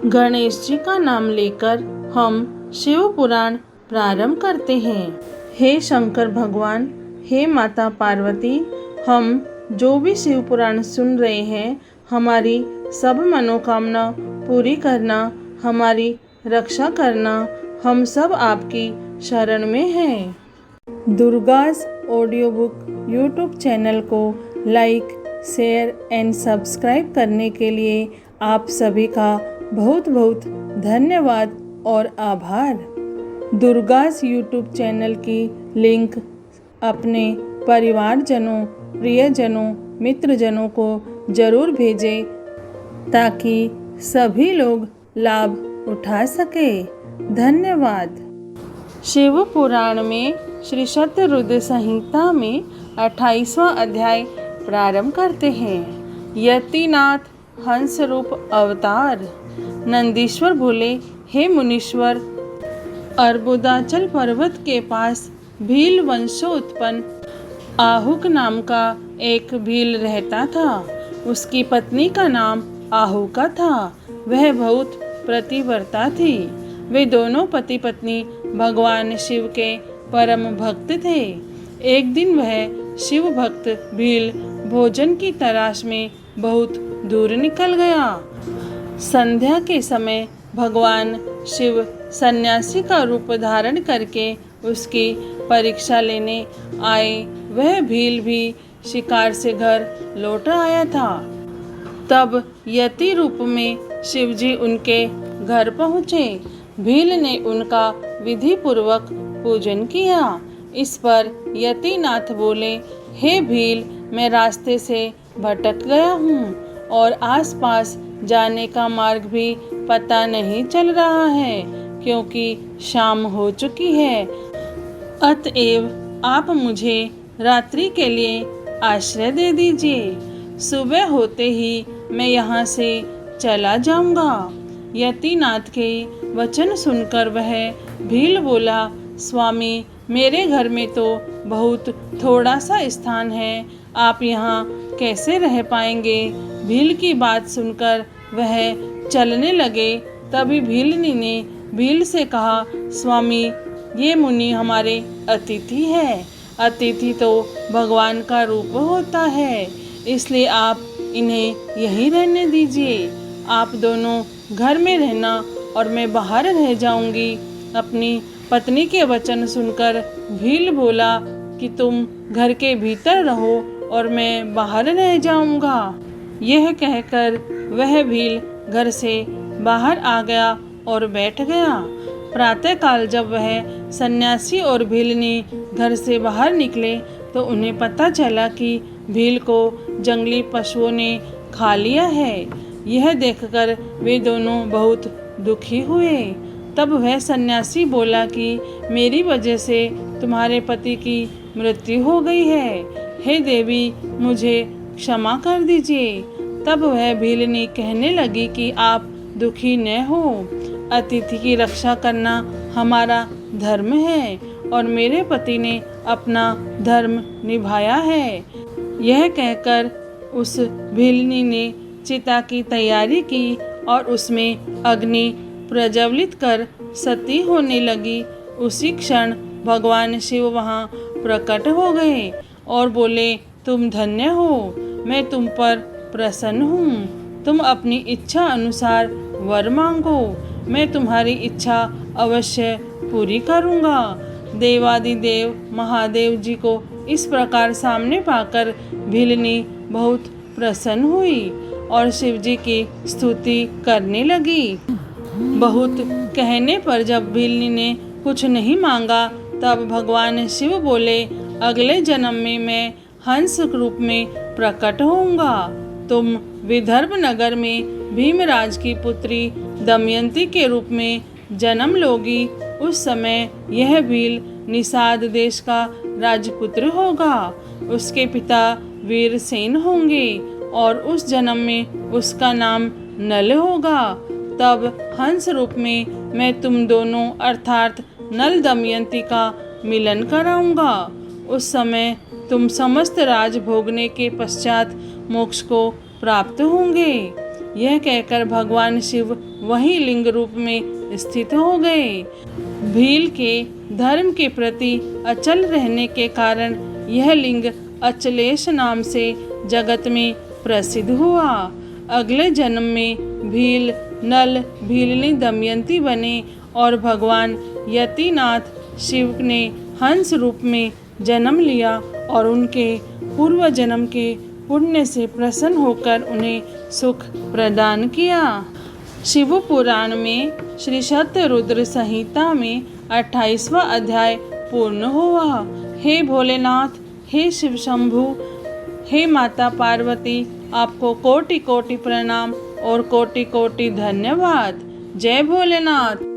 गणेश जी का नाम लेकर हम शिव पुराण प्रारंभ करते हैं। हे शंकर भगवान, हे माता पार्वती, हम जो भी शिव पुराण सुन रहे हैं, हमारी सब मनोकामना पूरी करना, हमारी रक्षा करना, हम सब आपकी शरण में हैं। दुर्गास ऑडियो बुक यूट्यूब चैनल को लाइक, शेयर एंड सब्सक्राइब करने के लिए आप सभी का बहुत बहुत धन्यवाद और आभार। दुर्गास यूट्यूब चैनल की लिंक अपने परिवारजनों, प्रियजनों, मित्रजनों को ज़रूर भेजें ताकि सभी लोग लाभ उठा सके। धन्यवाद। शिव पुराण में श्री शतरुद्र संहिता में 28वां अध्याय प्रारंभ करते हैं। यतिनाथ हंस रूप अवतार। नंदीश्वर बोले, हे मुनीश्वर, अर्बुदाचल पर्वत के पास भील वंशोत्पन्न आहुक नाम का एक भील रहता था। उसकी पत्नी का नाम आहुका था। वह बहुत पतिव्रता थी। वे दोनों पति पत्नी भगवान शिव के परम भक्त थे। एक दिन वह शिव भक्त भील भोजन की तलाश में बहुत दूर निकल गया। संध्या के समय भगवान शिव सन्यासी का रूप धारण करके उसकी परीक्षा लेने आए। वह भील भी शिकार से घर लौट आया था। तब यति रूप में शिवजी उनके घर पहुँचे। भील ने उनका विधि पूर्वक पूजन किया। इस पर यतिनाथ बोले, हे भील, मैं रास्ते से भटक गया हूँ और आसपास जाने का मार्ग भी पता नहीं चल रहा है, क्योंकि शाम हो चुकी है। अतएव आप मुझे रात्रि के लिए आश्रय दे दीजिए। सुबह होते ही मैं यहाँ से चला जाऊँगा। यतिनाथ के वचन सुनकर वह भील बोला, स्वामी, मेरे घर में तो बहुत थोड़ा सा स्थान है, आप यहाँ कैसे रह पाएंगे। भील की बात सुनकर वह चलने लगे। तभी भीलनी ने भील से कहा, स्वामी, ये मुनि हमारे अतिथि है। अतिथि तो भगवान का रूप होता है, इसलिए आप इन्हें यहीं रहने दीजिए। आप दोनों घर में रहना और मैं बाहर रह जाऊंगी। अपनी पत्नी के वचन सुनकर भील बोला कि तुम घर के भीतर रहो और मैं बाहर रह जाऊंगा। यह कहकर वह भील घर से बाहर आ गया और बैठ गया। प्रातःकाल जब वह सन्यासी और भीलनी घर से बाहर निकले तो उन्हें पता चला कि भील को जंगली पशुओं ने खा लिया है। यह देखकर वे दोनों बहुत दुखी हुए। तब वह सन्यासी बोला कि मेरी वजह से तुम्हारे पति की मृत्यु हो गई है। हे देवी, मुझे क्षमा कर दीजिए। तब वह भीलनी कहने लगी कि आप दुखी न हो। अतिथि की रक्षा करना हमारा धर्म है और मेरे पति ने अपना धर्म निभाया है। यह कहकर उस भीलनी ने चिता की तैयारी की और उसमें अग्नि प्रज्वलित कर सती होने लगी। उसी क्षण भगवान शिव वहाँ प्रकट हो गए और बोले, तुम धन्य हो, मैं तुम पर प्रसन्न हूँ। तुम अपनी इच्छा अनुसार वर मांगो, मैं तुम्हारी इच्छा अवश्य पूरी करूँगा। देवादिदेव महादेव जी को इस प्रकार सामने पाकर भीलनी बहुत प्रसन्न हुई और शिवजी की स्तुति करने लगी। बहुत कहने पर जब भीलनी ने कुछ नहीं मांगा, तब भगवान शिव बोले, अगले जन्म में मैं हंस रूप में प्रकट होऊंगा। तुम विदर्भ नगर में भीमराज की पुत्री दमयंती के रूप में जन्म लोगी। उस समय यह भील निषाद देश का राजपुत्र होगा। उसके पिता वीरसेन होंगे और उस जन्म में उसका नाम नल होगा। तब हंस रूप में मैं तुम दोनों अर्थात नल दमयंती का मिलन कराऊंगा। उस समय तुम समस्त राज भोगने के पश्चात मोक्ष को प्राप्त होंगे। यह कहकर भगवान शिव वही लिंग रूप में स्थित हो गए। भील के धर्म के प्रति अचल रहने के कारण यह लिंग अचलेश नाम से जगत में प्रसिद्ध हुआ। अगले जन्म में भील नल भीलनी दमयंती बने और भगवान यतिनाथ शिव ने हंस रूप में जन्म लिया और उनके पूर्व जन्म के पुण्य से प्रसन्न होकर उन्हें सुख प्रदान किया। शिव पुराण में श्री सत्यरुद्र संहिता में 28वां अध्याय पूर्ण हुआ। हे भोलेनाथ, हे शिव शंभु, हे माता पार्वती, आपको कोटि कोटि प्रणाम और कोटि कोटि धन्यवाद। जय भोलेनाथ।